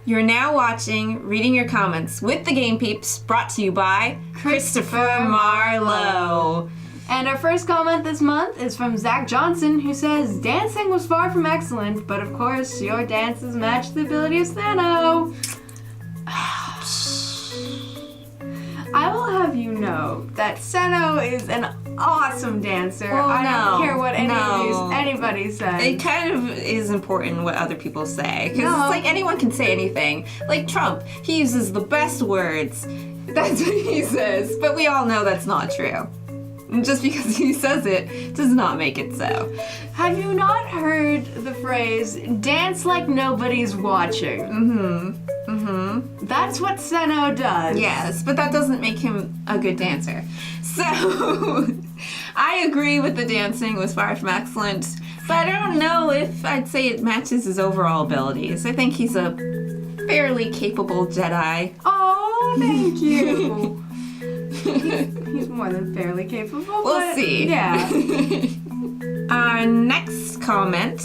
You're now watching Reading Your Comments with the Game Peeps, brought to you by Christopher Marlowe. And our first comment this month is from Zach Johnson, who says, dancing was far from excellent, but of course your dances match the ability of Sano. I will have you know that Sano is an awesome dancer. I don't care what anybody says. It kind of is important what other people say, because it's like anyone can say anything. Like Trump, he uses the best words. That's what he says, but we all know that's not true. And just because he says it does not make it so. Have you not heard the phrase, dance like nobody's watching? That's what Seno does. Yes, but that doesn't make him a good dancer. So, I agree with the dancing was far from excellent, but I don't know if I'd say it matches his overall abilities. I think he's a fairly capable Jedi. Oh, thank you. He's more than fairly capable. We'll see. Yeah. Our next comment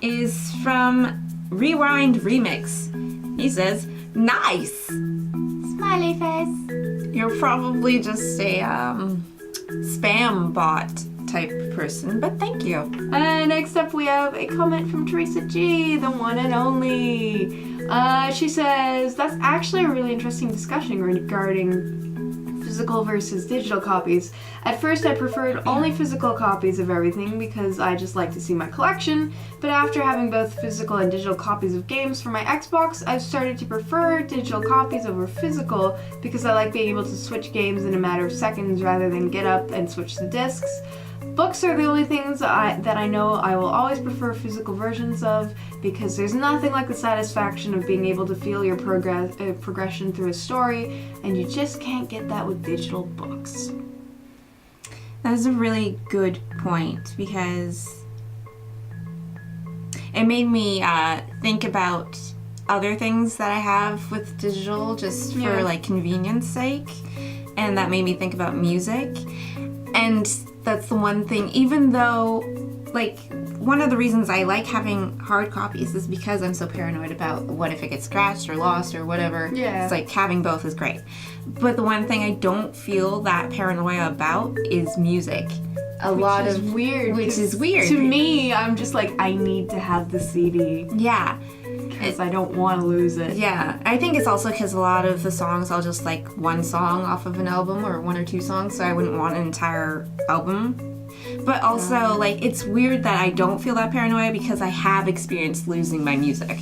is from Rewind Remix. He says, nice! Smiley face. You're probably just a spam bot type person, but thank you. And next up we have a comment from Teresa G, the one and only. She says, that's actually a really interesting discussion regarding physical versus digital copies. At first I preferred only physical copies of everything because I just like to see my collection, but after having both physical and digital copies of games for my Xbox, I've started to prefer digital copies over physical because I like being able to switch games in a matter of seconds rather than get up and switch the discs. Books are the only things that I know I will always prefer physical versions of because there's nothing like the satisfaction of being able to feel your progression through a story, and you just can't get that with digital books. That is a really good point because it made me think about other things that I have with digital just for like convenience sake, and that made me think about music. And that's the one thing, even though, like, one of the reasons I like having hard copies is because I'm so paranoid about what if it gets scratched or lost or whatever. Yeah. It's like having both is great. But the one thing I don't feel that paranoia about is music. Which is weird. To me, I'm just like, I need to have the CD. Yeah. Because I don't want to lose it. Yeah, I think it's also because a lot of the songs I'll just like one song off of an album or one or two songs, so I wouldn't want an entire album. But also, like, it's weird that I don't feel that paranoia because I have experienced losing my music.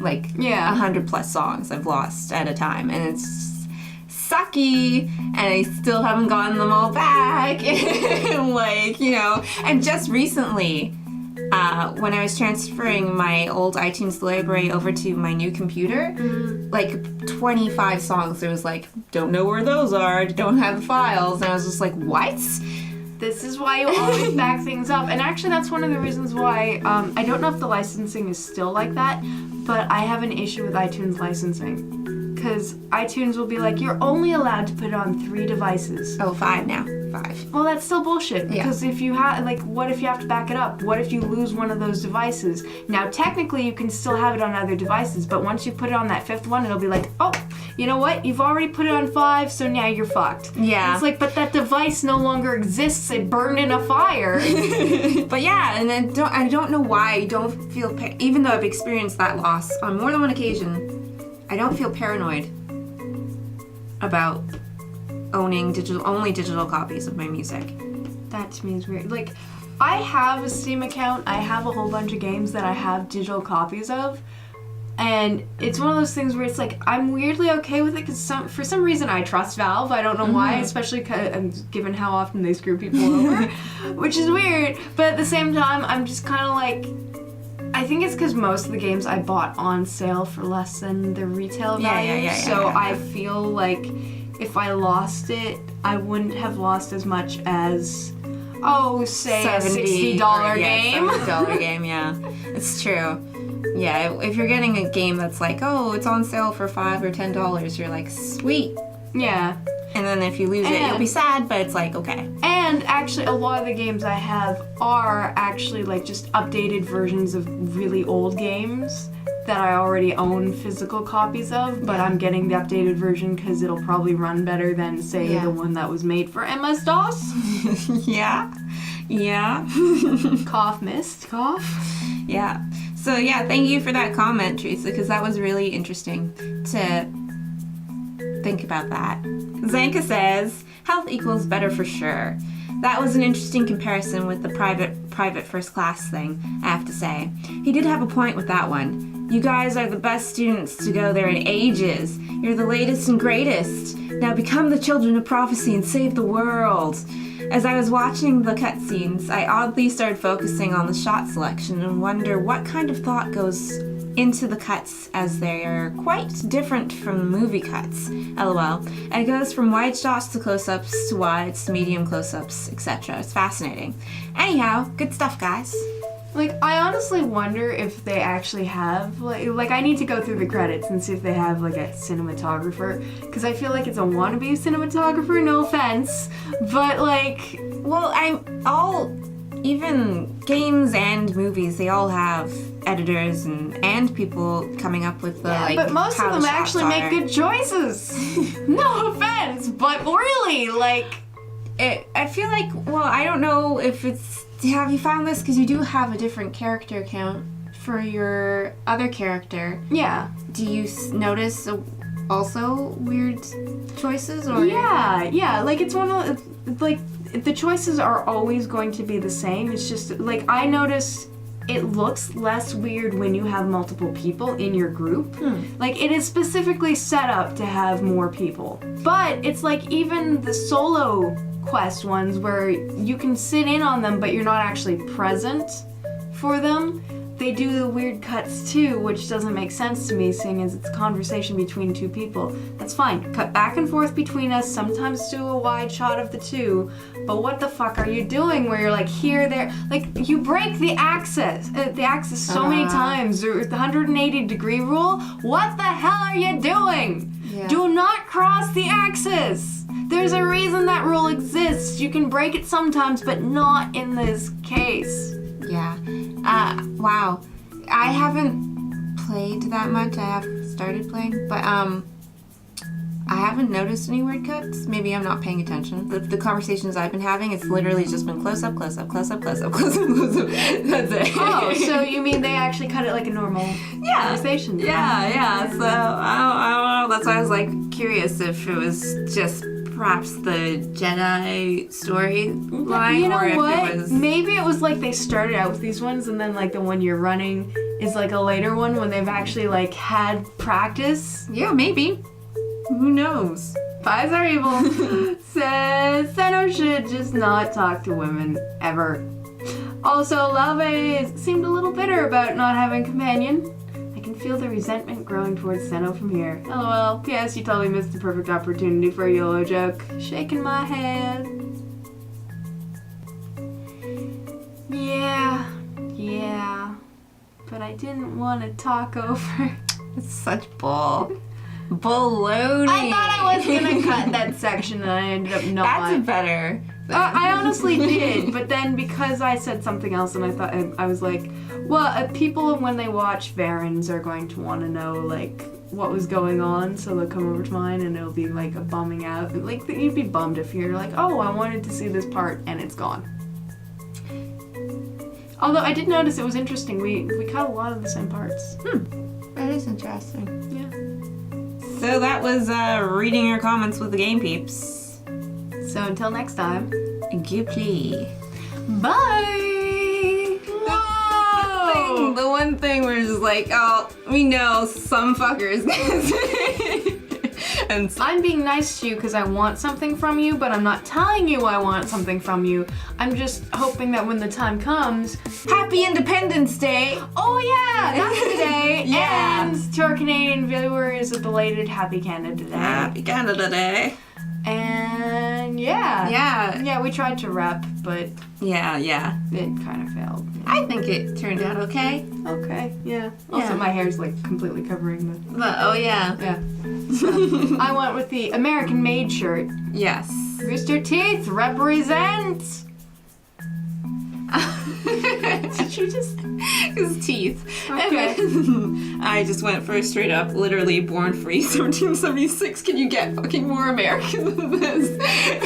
Like, 100 plus songs I've lost at a time, and it's sucky, and I still haven't gotten them all back. Like, you know, and just recently, when I was transferring my old iTunes library over to my new computer, like 25 songs, there was like, don't know where those are, don't have the files, and I was just like, what? This is why you always back things up. And actually that's one of the reasons why, I don't know if the licensing is still like that, but I have an issue with iTunes licensing. Because iTunes will be like, you're only allowed to put it on 3 devices. Oh, 5 now. 5. Well, that's still bullshit. Because if you have, like, what if you have to back it up? What if you lose one of those devices? Now, technically, you can still have it on other devices, but once you put it on that 5th one, it'll be like, oh, you know what? You've already put it on 5, so now you're fucked. Yeah. It's like, but that device no longer exists. It burned in a fire. But yeah, and I don't know why I don't feel, even though I've experienced that loss on more than one occasion, I don't feel paranoid about owning only digital copies of my music. That to me is weird. Like, I have a Steam account. I have a whole bunch of games that I have digital copies of. And it's one of those things where it's like, I'm weirdly okay with it because for some reason I trust Valve. I don't know why, especially given how often they screw people over, which is weird. But at the same time, I'm just kind of like, I think it's because most of the games I bought on sale for less than their retail value. I feel like if I lost it, I wouldn't have lost as much as, say a $60 game. $70 game, yeah. It's true. Yeah, if you're getting a game that's like, oh, it's on sale for $5 or $10, you're like, sweet. Yeah. And then if you lose it, you'll be sad, but it's like, okay. And actually, a lot of the games I have are actually like just updated versions of really old games that I already own physical copies of, but I'm getting the updated version because it'll probably run better than, say, the one that was made for MS-DOS. Yeah. Cough missed. Cough. Yeah. So yeah, thank you for that comment, Teresa, because that was really interesting to think about that. Zanka says, health equals better for sure. That was an interesting comparison with the private first class thing, I have to say. He did have a point with that one. You guys are the best students to go there in ages. You're the latest and greatest. Now become the children of prophecy and save the world. As I was watching the cutscenes, I oddly started focusing on the shot selection and wonder what kind of thought goes into the cuts, as they are quite different from the movie cuts. LOL. It goes from wide shots to close-ups to wides to medium close-ups, etc. It's fascinating. Anyhow, good stuff, guys. Like, I honestly wonder if they actually have, like I need to go through the credits and see if they have, like, a cinematographer, because I feel like it's a wannabe cinematographer, no offense, but, like... Well, even games and movies, they all have editors and people coming up with the, but most of them actually make good choices. No offense, but really, like... I feel like, well, I don't know if it's... Have you found this? Because you do have a different character count for your other character. Yeah. Do you notice also weird choices? Or Yeah. Like, it's one of... Like, the choices are always going to be the same. It's just, like, I notice it looks less weird when you have multiple people in your group. Like, it is specifically set up to have more people. But it's like even the solo quest ones where you can sit in on them but you're not actually present for them, they do the weird cuts too, which doesn't make sense to me, seeing as it's a conversation between two people. That's fine. Cut back and forth between us, sometimes do a wide shot of the two, but what the fuck are you doing where you're like here, there, like you break the axis so many times, or the 180-degree rule. What the hell are you doing? Yeah. Do not cross the axis. There's a reason that rule exists. You can break it sometimes, but not in this case. Yeah. Wow. I haven't played that much. I have started playing, but I haven't noticed any weird cuts. Maybe I'm not paying attention. The conversations I've been having, it's literally just been close up, close up, close up, close up, close up, close up. That's it. Oh, so you mean they actually cut it like a normal conversation? Yeah. So I don't know. That's why I was like curious if it was just perhaps the Jedi storyline. You know or what? If it was... Maybe it was like they started out with these ones and then like the one you're running is like a later one when they've actually like had practice. Yeah, maybe. Who knows? Pies are evil. Says Senno should just not talk to women ever. Also, Lave seemed a little bitter about not having a companion. I can feel the resentment growing towards Senno from here. LOL. P.S. You totally missed the perfect opportunity for a YOLO joke. Shaking my head. Yeah. But I didn't want to talk over. It's such baloney. I thought I was gonna cut that section and I ended up not. That's better. I honestly did, but then because I said something else and I thought, I was like, well, people when they watch Varens are going to want to know, like, what was going on, so they'll come over to mine and it'll be like a bumming out. Like, you'd be bummed if you're like, oh, I wanted to see this part and it's gone. Although I did notice it was interesting, we cut a lot of the same parts. That is interesting. Yeah. So that was reading your comments with the Game Peeps. So until next time, Gooply. bye! Whoa! The one thing we're just like, oh, we know some fuckers. And I'm being nice to you because I want something from you, but I'm not telling you I want something from you. I'm just hoping that when the time comes... Happy Independence Day! Oh yeah, that's today! Yeah. And to our Canadian viewers, a belated Happy Canada Day. Happy Canada Day. And yeah, we tried to rap, but Yeah. it kind of failed. I think it turned out okay. Okay, yeah. Also, Yeah. my hair's like completely covering the... But, oh yeah. Yeah. So, I went with the American Made shirt. Yes. Mr. Teeth, represent! Did you just... His teeth. Okay. And then I just went for a straight up, literally born free 1776. Can you get fucking more American than this?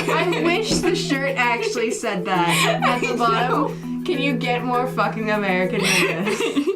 I wish the shirt actually said that at the bottom. Can you get more fucking American than this?